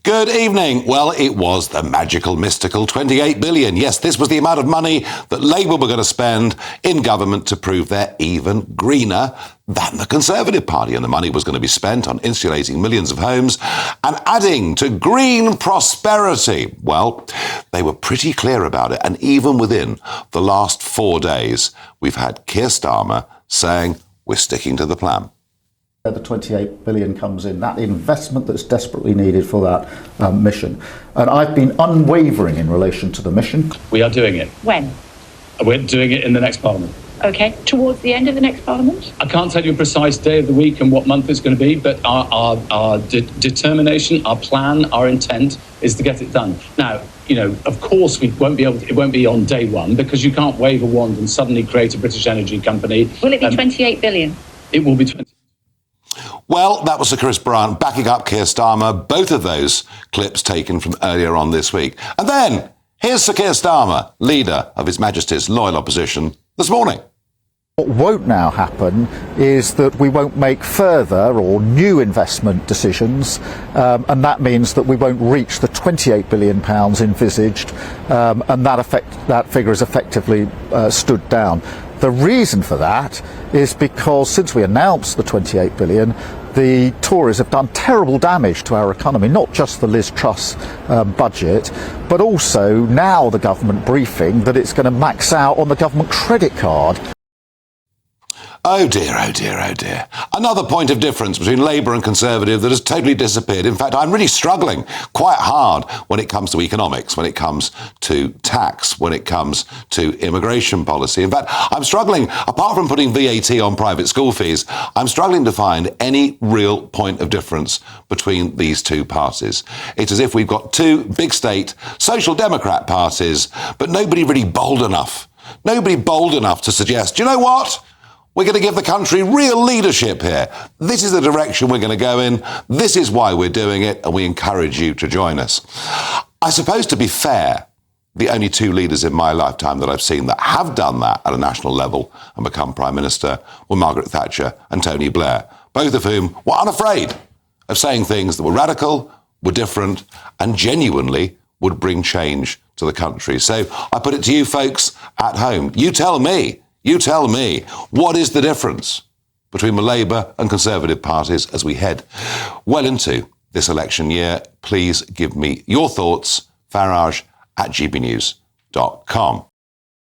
Good evening. Well, it was the magical, mystical 28 billion. Yes, this was the amount of money that Labour were going to spend in government to prove they're even greener than the Conservative Party. And the money was going to be spent on insulating millions of homes and adding to green prosperity. Well, they were pretty clear about it. And even within the last 4 days, we've had Keir Starmer saying we're sticking to the plan. The 28 billion comes in, that investment that's desperately needed for that mission. And I've been unwavering in relation to the mission. We are doing it. When? We're doing it in the next Parliament. Okay, towards the end of the next Parliament? I can't tell you a precise day of the week and what month it's going to be, but our determination, our plan, our intent is to get it done. Now, of course it won't be on day one, because you can't wave a wand and suddenly create a British energy company. Will it be 28 billion? It will be 20. Well, that was Sir Chris Bryant backing up Keir Starmer, both of those clips taken from earlier on this week. And then, here's Sir Keir Starmer, leader of His Majesty's loyal opposition, this morning. What won't now happen is that we won't make further or new investment decisions, and that means that we won't reach the £28 billion envisaged, and that figure is effectively stood down. The reason for that is because since we announced the 28 billion, the Tories have done terrible damage to our economy, not just the Liz Truss budget, but also now the government briefing that it's going to max out on the government credit card. Oh dear, oh dear, oh dear. Another point of difference between Labour and Conservative that has totally disappeared. In fact, I'm really struggling quite hard when it comes to economics, when it comes to tax, when it comes to immigration policy. In fact, I'm struggling, apart from putting VAT on private school fees, I'm struggling to find any real point of difference between these two parties. It's as if we've got two big state social democrat parties, but nobody really bold enough. Nobody bold enough to suggest, you know what? We're going to give the country real leadership here. This is the direction we're going to go in. This is why we're doing it, and we encourage you to join us. I suppose, to be fair, the only two leaders in my lifetime that I've seen that have done that at a national level and become Prime Minister were Margaret Thatcher and Tony Blair, both of whom were unafraid of saying things that were radical, were different, and genuinely would bring change to the country. So I put it to you folks at home. You tell me, what is the difference between the Labour and Conservative parties as we head well into this election year? Please give me your thoughts, farage@gbnews.com.